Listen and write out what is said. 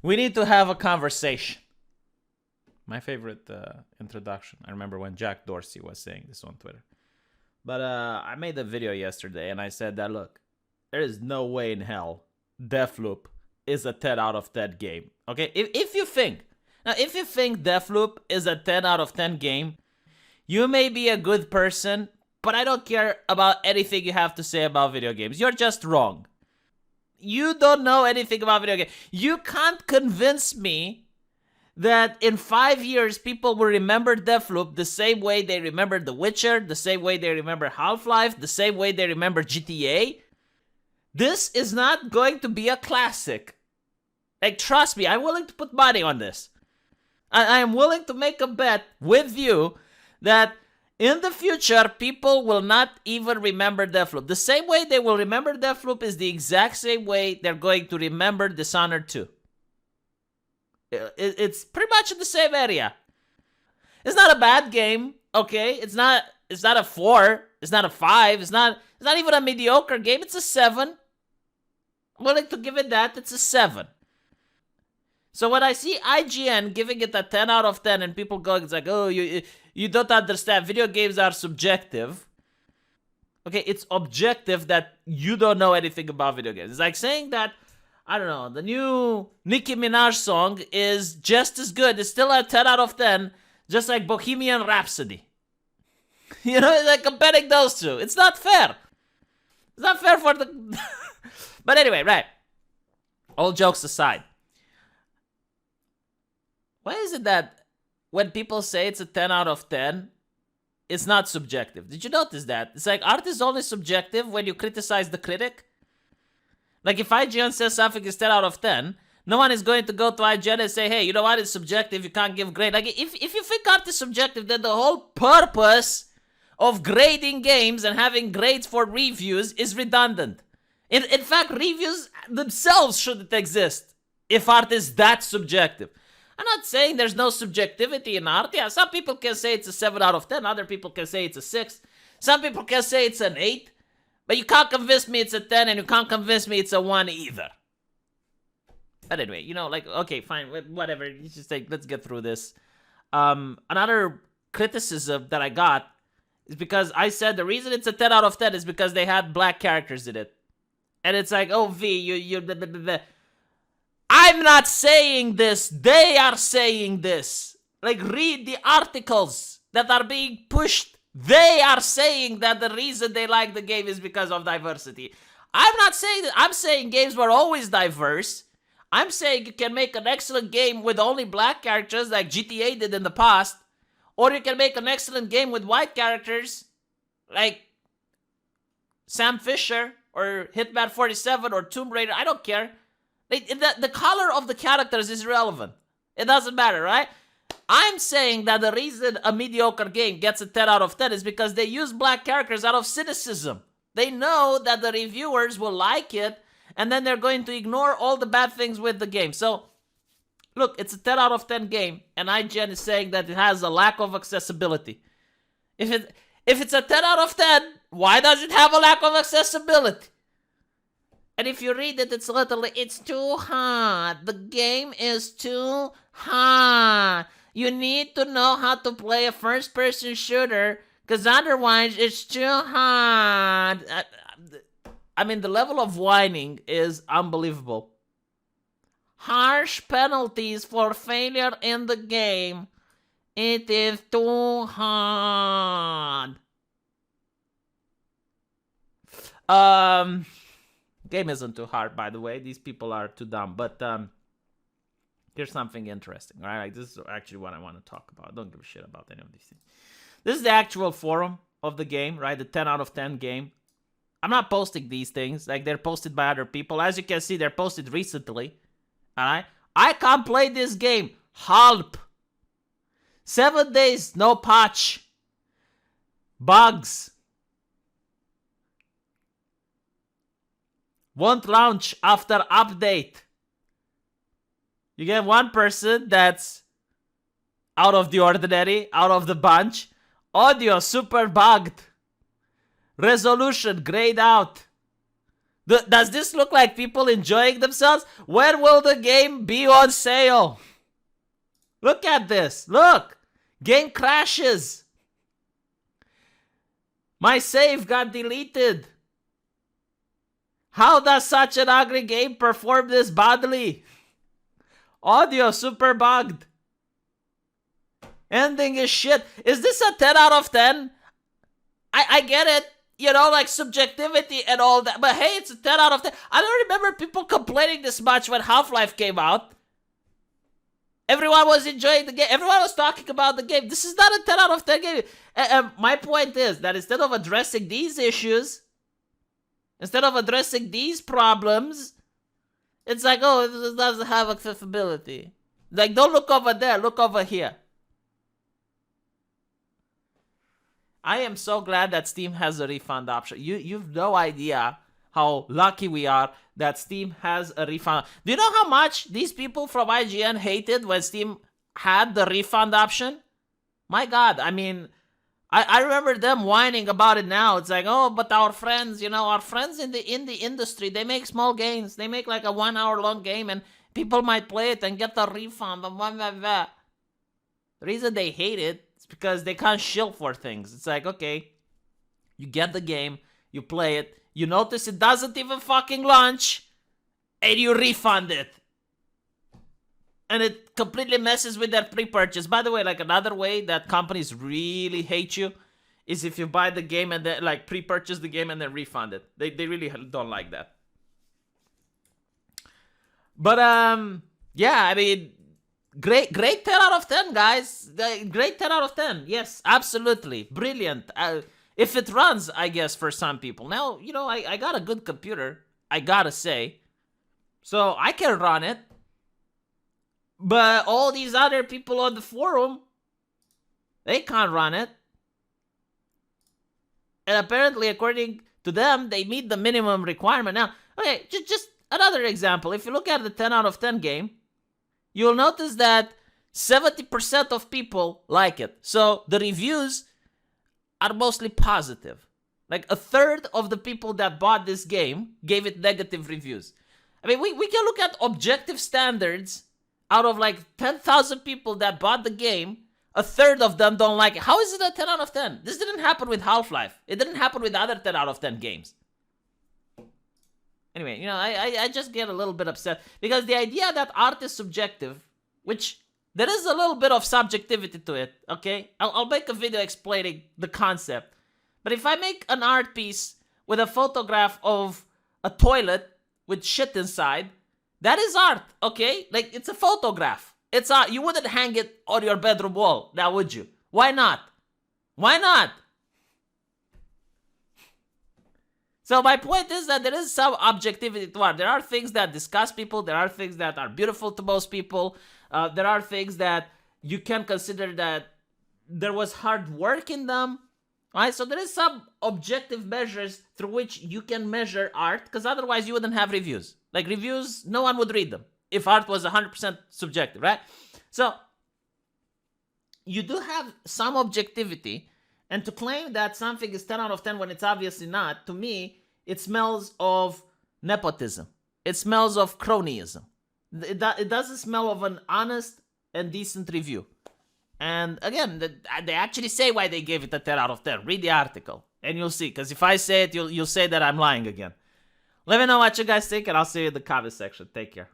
We need to have a conversation. My favorite introduction. I remember when Jack Dorsey was saying this on Twitter. But I made a video yesterday and I said that, look, there is no way in hell Deathloop is a 10 out of 10 game. Okay? If you think Deathloop is a 10 out of 10 game, you may be a good person, but I don't care about anything you have to say about video games. You're just wrong. You don't know anything about video games. You can't convince me that in 5 years people will remember Deathloop the same way they remember The Witcher, the same way they remember Half-Life, the same way they remember GTA. This is not going to be a classic. Like, trust me, I'm willing to put money on this. I am willing to make a bet with you that in the future, people will not even remember Deathloop. The same way they will remember Deathloop is the exact same way they're going to remember Dishonored 2. It's pretty much in the same area. It's not a bad game, okay? It's not a 4. It's not a 5. It's not even a mediocre game. It's a 7. I'm willing to give it that. It's a 7. So when I see IGN giving it a 10 out of 10 and people going, it's like, oh, you don't understand. Video games are subjective. Okay, it's objective that you don't know anything about video games. It's like saying that, I don't know, the new Nicki Minaj song is just as good. It's still a 10 out of 10, just like Bohemian Rhapsody. You know, like comparing those two. It's not fair. It's not fair for the... But anyway, right. All jokes aside. Why is it that when people say it's a 10 out of 10, it's not subjective? Did you notice that? It's like art is only subjective when you criticize the critic. Like if IGN says something is 10 out of 10, no one is going to go to IGN and say, hey, you know what, it's subjective, you can't give grade. Like if you think art is subjective, then the whole purpose of grading games and having grades for reviews is redundant. In fact, reviews themselves shouldn't exist if art is that subjective. I'm not saying there's no subjectivity in art. Yeah, some people can say it's a 7 out of 10. Other people can say it's a 6. Some people can say it's an 8. But you can't convince me it's a 10, and you can't convince me it's a 1 either. But anyway, you know, like, okay, fine, whatever. You just like, let's get through this. Another criticism that I got is because I said the reason it's a 10 out of 10 is because they had black characters in it. And it's like, oh, V, you blah, blah, blah, blah. I'm not saying this. They are saying this. Like, read the articles that are being pushed. They are saying that the reason they like the game is because of diversity. I'm not saying that. I'm saying games were always diverse. I'm saying you can make an excellent game with only black characters like GTA did in the past. Or you can make an excellent game with white characters like Sam Fisher or Hitman 47 or Tomb Raider. I don't care. The color of the characters is irrelevant. It doesn't matter, right? I'm saying that the reason a mediocre game gets a 10 out of 10 is because they use black characters out of cynicism. They know that the reviewers will like it, and then they're going to ignore all the bad things with the game. So, look, it's a 10 out of 10 game, and IGN is saying that it has a lack of accessibility. If it's a 10 out of 10, why does it have a lack of accessibility? And if you read it, it's literally, it's too hard. The game is too hard. You need to know how to play a first-person shooter, because otherwise it's too hard. I mean, the level of whining is unbelievable. Harsh penalties for failure in the game. It is too hard. Game isn't too hard, by the way. These people are too dumb. But here's something interesting, all right? Like, this is actually what I want to talk about. I don't give a shit about any of these things. This is the actual forum of the game, right? The 10 out of 10 game. I'm not posting these things. Like, they're posted by other people. As you can see, they're posted recently. All right? I can't play this game. Help. 7 days, no patch. Bugs. Won't launch after update. You get one person that's out of the ordinary, out of the bunch. Audio super bugged. Resolution grayed out. Does this look like people enjoying themselves? When will the game be on sale? Look at this. Look. Game crashes. My save got deleted. How does such an ugly game perform this badly? Audio super bugged. Ending is shit. Is this a 10 out of 10? I get it. You know, like subjectivity and all that. But hey, it's a 10 out of 10. I don't remember people complaining this much when Half-Life came out. Everyone was enjoying the game. Everyone was talking about the game. This is not a 10 out of 10 game. My point is that instead of addressing these issues, instead of addressing these problems, it's like, oh, it doesn't have accessibility. Like, don't look over there. Look over here. I am so glad that Steam has a refund option. You've no idea how lucky we are that Steam has a refund. Do you know how much these people from IGN hated when Steam had the refund option? My God, I mean, I remember them whining about it now. It's like, oh, but our friends, you know, our friends in the industry, they make small games. They make like a 1 hour long game and people might play it and get a refund and blah, blah, blah. The reason they hate it is because they can't shill for things. It's like, okay, you get the game, you play it, you notice it doesn't even fucking launch, and you refund it. And it completely messes with their pre-purchase. By the way, like another way that companies really hate you is if you buy the game and then like pre-purchase the game and then refund it. They really don't like that. But yeah, I mean, great 10 out of 10, guys. Great 10 out of 10. Yes, absolutely. Brilliant. If it runs, I guess, for some people. Now, you know, I got a good computer, I gotta say. So I can run it. But all these other people on the forum, they can't run it. And apparently, according to them, they meet the minimum requirement. Now, okay, just another example. If you look at the 10 out of 10 game, you'll notice that 70% of people like it. So the reviews are mostly positive. Like a third of the people that bought this game gave it negative reviews. I mean, we can look at objective standards. Out of like 10,000 people that bought the game, a third of them don't like it. How is it a 10 out of 10? This didn't happen with Half-Life. It didn't happen with other 10 out of 10 games. Anyway, you know, I just get a little bit upset because the idea that art is subjective, which there is a little bit of subjectivity to it, okay? I'll make a video explaining the concept. But if I make an art piece with a photograph of a toilet with shit inside, that is art, okay? Like, it's a photograph. It's art. You wouldn't hang it on your bedroom wall, now would you? Why not? Why not? So my point is that there is some objectivity to art. There are things that disgust people. There are things that are beautiful to most people. There are things that you can consider that there was hard work in them. Right? So there is some objective measures through which you can measure art, because otherwise you wouldn't have reviews. Like reviews, no one would read them if art was 100% subjective, right? So you do have some objectivity, and to claim that something is 10 out of 10 when it's obviously not, to me, it smells of nepotism. It smells of cronyism. It doesn't smell of an honest and decent review. And again, they actually say why they gave it a 10 out of 10. Read the article, and you'll see. Because if I say it, you'll say that I'm lying again. Let me know what you guys think, and I'll see you in the comment section. Take care.